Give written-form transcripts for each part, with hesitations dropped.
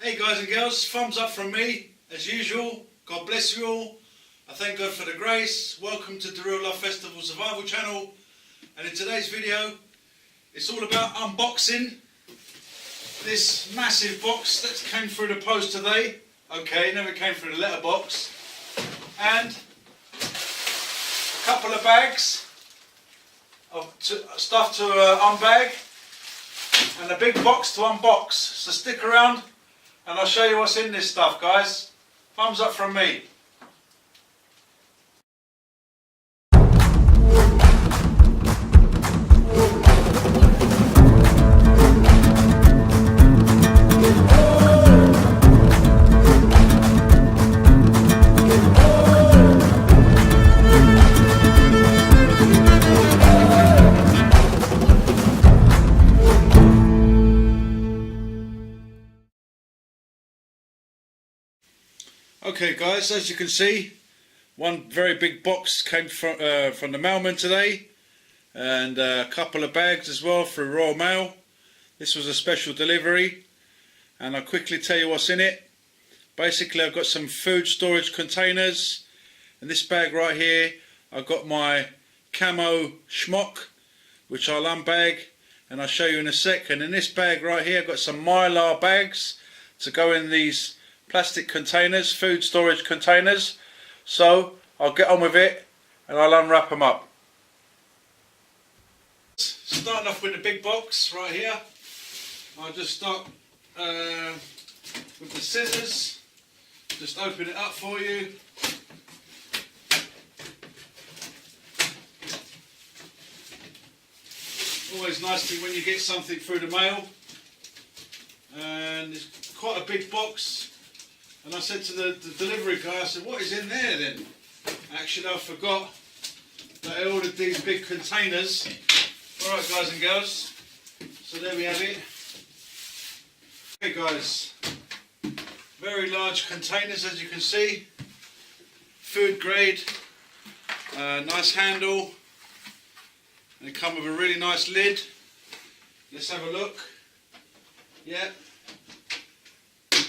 Hey guys and girls, thumbs up from me, as usual. God bless you all. I thank God for the grace. Welcome to the Real Love Festival Survival channel. And in today's video, it's all about unboxing this massive box that came through the post today. Okay, never came through the letterbox. And a couple of bags of stuff to unbag. And a big box to unbox. So stick around and I'll show you what's in this stuff, guys. Thumbs up from me. Okay guys, as you can see, one very big box came from the mailman today, and a couple of bags as well through Royal Mail. This was a special delivery, and I'll quickly tell you what's in it. Basically, I've got some food storage containers. In this bag right here, I've got my Camo Smock, which I'll unbag and I'll show you in a sec. And in this bag right here, I've got some Mylar bags to go in these plastic containers, food storage containers. So I'll get on with it and I'll unwrap them up. Starting off with the big box right here, I'll just start with the scissors. Just open it up for you. Always nice when you get something through the mail, and it's quite a big box. And I said to the delivery guy, I said, what is in there then? Actually, I forgot that I ordered these big containers. Alright guys and girls, so there we have it. Okay guys, very large containers as you can see. Food grade, nice handle. And they come with a really nice lid. Let's have a look. Yeah.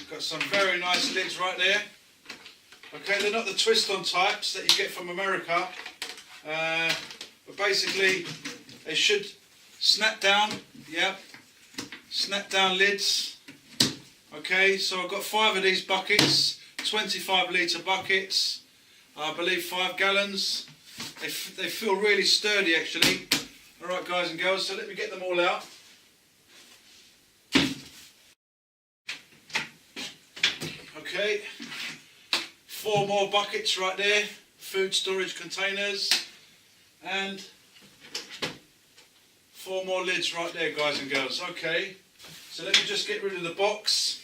Got some very nice lids right there. Okay, they're not the twist-on types that you get from America, but basically they should snap down. Yeah, snap down lids. Okay, so I've got 5 of these buckets, 25 litre buckets. I believe 5 gallons. They feel really sturdy actually. All right, guys and girls. So let me get them all out. Okay, 4 more buckets right there, food storage containers, and 4 more lids right there, guys and girls. Okay, so let me just get rid of the box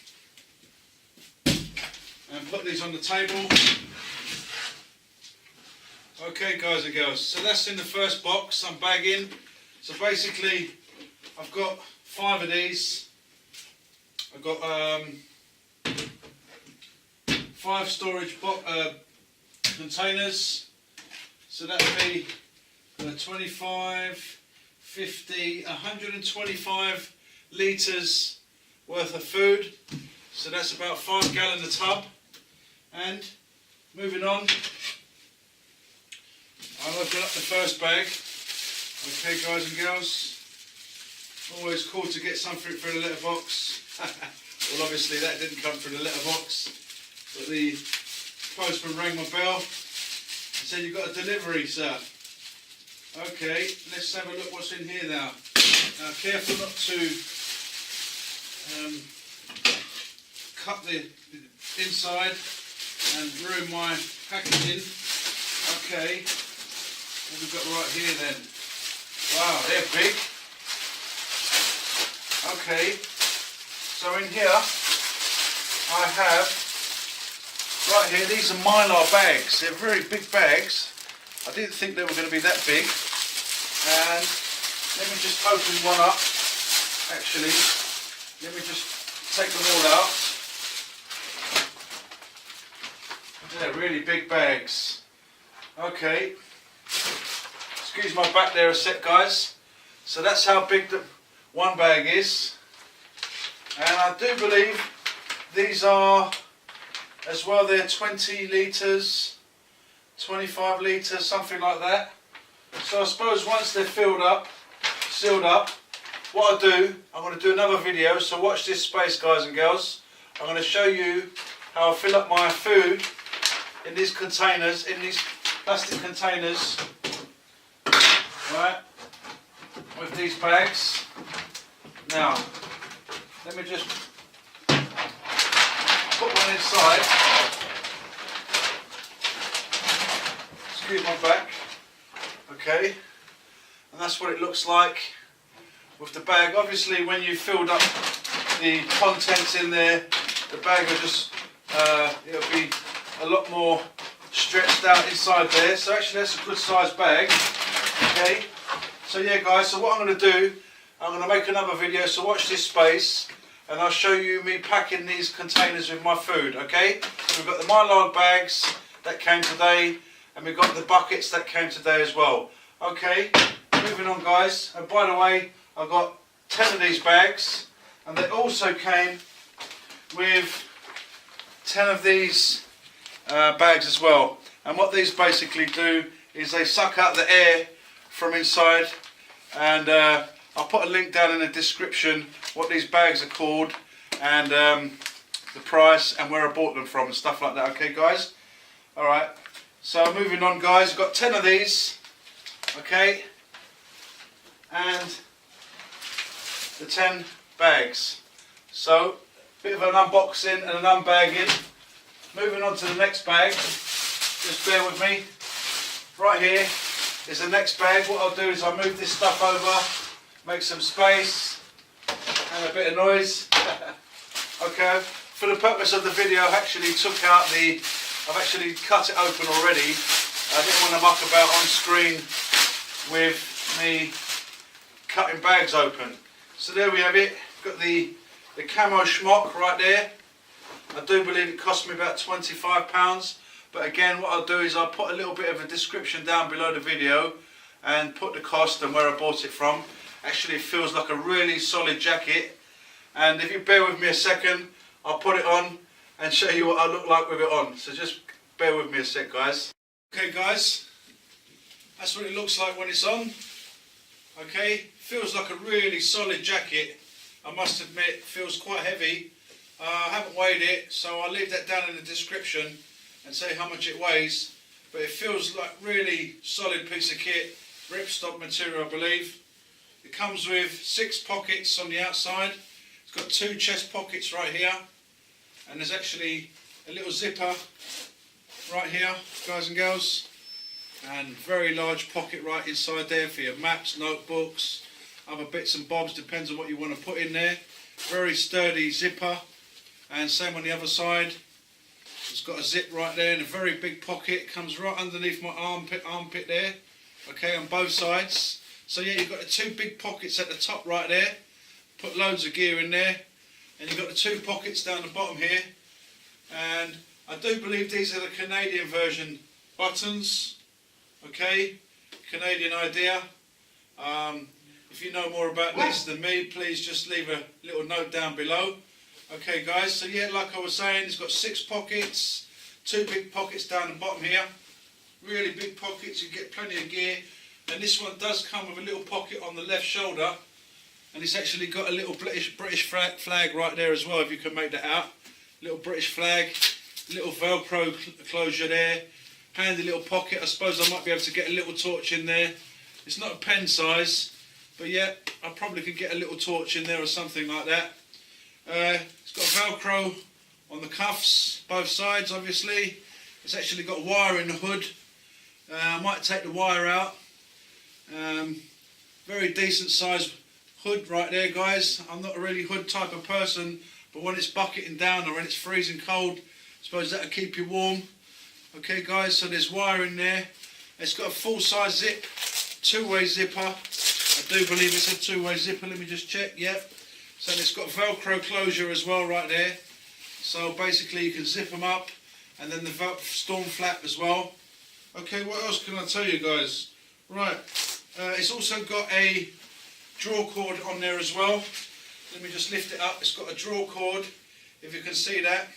and put these on the table. Okay, guys and girls, so that's in the first box I'm bagging. So basically, I've got 5 of these. I've got 5 storage containers, so that would be 25, 50, 125 litres worth of food, so that's about 5 gallons a tub. And moving on, I'll open up the first bag. Okay guys and girls, always cool to get something through the letterbox. Well, obviously that didn't come through the letterbox, but the postman rang my bell and said, you've got a delivery, sir. Okay, let's have a look what's in here now. Now careful not to cut the inside and ruin my packaging. Okay, what have we got right here then? Wow, they're big. Okay, so in here I have, right here, these are Mylar bags. They're very big bags. I didn't think they were going to be that big. And let me just open one up. Actually, let me just take them all out. They're really big bags. Okay. Excuse my back there a sec, guys. So that's how big the one bag is. And I do believe These are as well, they're 20 litres, 25 litres, something like that. So I suppose once they're filled up, sealed up, what I'll do, I'm going to do another video, so watch this space, guys and girls. I'm going to show you how I fill up my food in these containers, in these plastic containers, right, with these bags. Now, let me just put one inside. Excuse my back. Okay, and that's what it looks like with the bag. Obviously, when you filled up the contents in there, the bag will just it'll be a lot more stretched out inside there. So actually, that's a good sized bag. Okay, so yeah, guys. So what I'm going to do, I'm going to make another video. So watch this space, and I'll show you me packing these containers with my food. Okay, so we've got the Mylar bags that came today, and we've got the buckets that came today as well. Okay, moving on, guys. And by the way, I've got 10 of these bags, and they also came with 10 of these bags as well. And what these basically do is they suck out the air from inside, and I'll put a link down in the description what these bags are called, and the price and where I bought them from and stuff like that. Okay, guys? Alright, so moving on, guys. I've got 10 of these, okay, and the 10 bags. So, bit of an unboxing and an unbagging. Moving on to the next bag, just bear with me. Right here is the next bag. What I'll do is I'll move this stuff over, make some space and a bit of noise. Okay, for the purpose of the video, I've actually I've actually cut it open already. I didn't want to muck about on screen with me cutting bags open. So there we have it. Got the Camo Smock right there. I do believe it cost me about £25, but again, what I'll do is I'll put a little bit of a description down below the video and put the cost and where I bought it from. Actually, it feels like a really solid jacket, and if you bear with me a second, I'll put it on and show you what I look like with it on. So just bear with me a sec, guys. Okay, guys, that's what it looks like when it's on. Okay, feels like a really solid jacket. I must admit, it feels quite heavy. I haven't weighed it, so I'll leave that down in the description and say how much it weighs. But it feels like really solid piece of kit, ripstop material, I believe. It comes with 6 pockets on the outside. It's got 2 chest pockets right here, and there's actually a little zipper right here, guys and girls, and very large pocket right inside there for your maps, notebooks, other bits and bobs, depends on what you want to put in there. Very sturdy zipper, and same on the other side. It's got a zip right there and a very big pocket. It comes right underneath my armpit there, okay, on both sides. So yeah, you've got the 2 big pockets at the top right there, put loads of gear in there, and you've got the 2 pockets down the bottom here. And I do believe these are the Canadian version buttons, okay, Canadian idea. If you know more about this than me, please just leave a little note down below. Okay, guys, so yeah, like I was saying, it's got 6 pockets, 2 big pockets down the bottom here, really big pockets, you get plenty of gear. And this one does come with a little pocket on the left shoulder, and it's actually got a little British flag right there as well, if you can make that out. Little British flag, little Velcro closure there, handy little pocket. I suppose I might be able to get a little torch in there. It's not a pen size, but yeah, I probably could get a little torch in there or something like that. It's got Velcro on the cuffs, both sides obviously. It's actually got wire in the hood. I might take the wire out. Very decent sized hood right there, guys. I'm not a really hood type of person, but when it's bucketing down or when it's freezing cold, I suppose that'll keep you warm. Okay, guys, so there's wire in there. It's got a full size zip, 2-way zipper. I do believe it's a 2-way zipper. Let me just check. Yep. So it's got Velcro closure as well right there. So basically you can zip them up, and then the storm flap as well. Okay, what else can I tell you, guys? Right, it's also got a draw cord on there as well. Let me just lift it up. It's got a draw cord if you can see that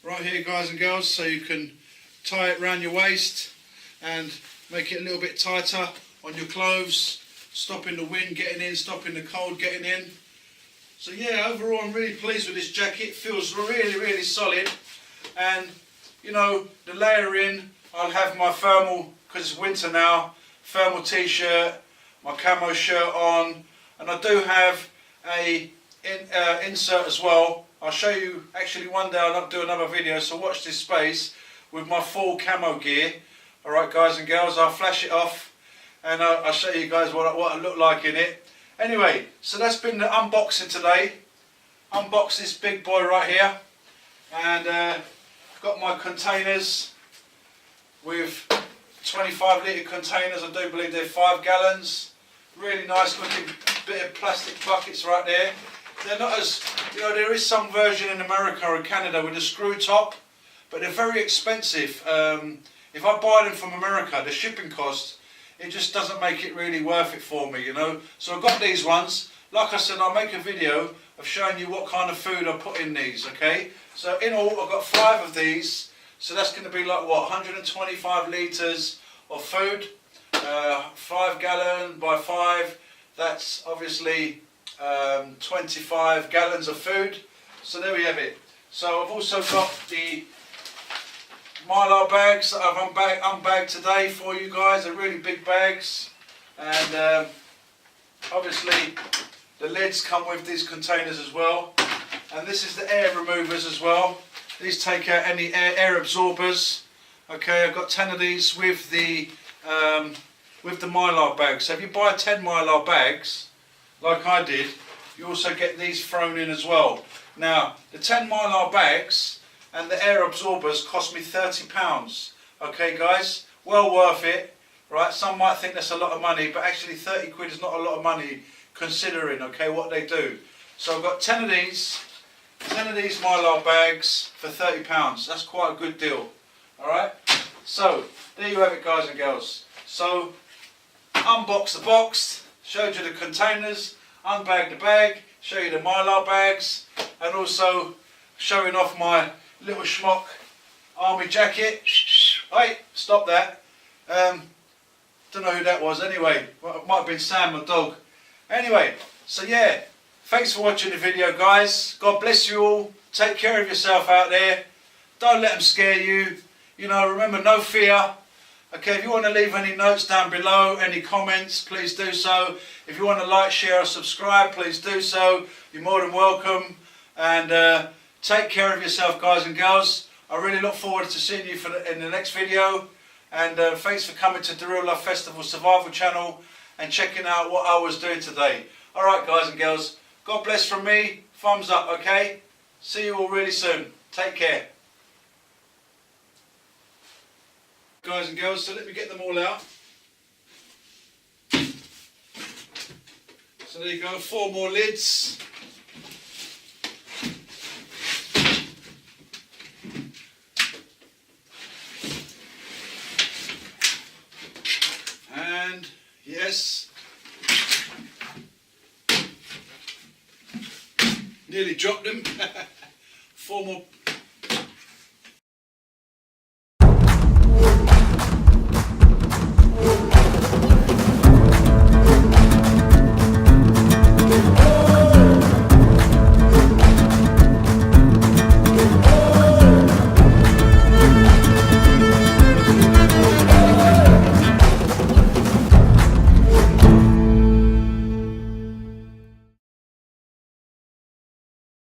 right here, guys and girls, so you can tie it around your waist and make it a little bit tighter on your clothes, stopping the wind getting in, stopping the cold getting in. So yeah, overall I'm really pleased with this jacket. It feels really solid, and you know, the layering, I'll have my thermal, because it's winter now, thermal t-shirt, my camo shirt on, and I do have a insert as well. I'll show you, actually one day I'll do another video, so watch this space, with my full camo gear. Alright guys and girls, I'll flash it off and I'll show you guys what I look like in it. Anyway, so that's been the unboxing today. Unbox this big boy right here, and got my containers with 25 litre containers. I do believe they're 5 gallons. Really nice looking bit of plastic buckets right there. They're not as, you know, there is some version in America or Canada with a screw top, but they're very expensive. If I buy them from America, the shipping cost, it just doesn't make it really worth it for me, you know. So I've got these ones. Like I said, I'll make a video of showing you what kind of food I put in these, okay. So in all, I've got 5 of these. So that's going to be like, what, 125 litres of food. 5 gallon by 5, that's obviously 25 gallons of food. So there we have it. So I've also got the Mylar bags that I've unbagged today for you guys. They're really big bags, and obviously the lids come with these containers as well. And this is the air removers as well. These take out any air absorbers. Okay, I've got 10 of these with the Mylar bags. So if you buy 10 Mylar bags, like I did, you also get these thrown in as well. Now, the 10 Mylar bags and the air absorbers cost me £30. Okay guys, well worth it, right? Some might think that's a lot of money, but actually 30 quid is not a lot of money considering, okay, what they do. So I've got 10 of these Mylar bags for £30. That's quite a good deal, alright? So, there you have it guys and girls. So, unbox the box, showed you the containers, unbagged the bag, show you the Mylar bags, and also showing off my little Smock army jacket. Hey, stop that. Don't know who that was anyway. It might have been Sam, my dog. Anyway, so yeah, thanks for watching the video guys. God bless you all. Take care of yourself out there. Don't let them scare you. You know, remember, no fear. Okay, if you want to leave any notes down below, any comments, please do so. If you want to like, share or subscribe, please do so. You're more than welcome. And take care of yourself guys and girls. I really look forward to seeing you in the next video. And thanks for coming to the Real Life Festival Survival channel and checking out what I was doing today. Alright guys and girls, God bless from me. Thumbs up, okay? See you all really soon. Take care. Guys and girls, so let me get them all out. So there you go, 4 more lids. And yes, nearly dropped them. 4 more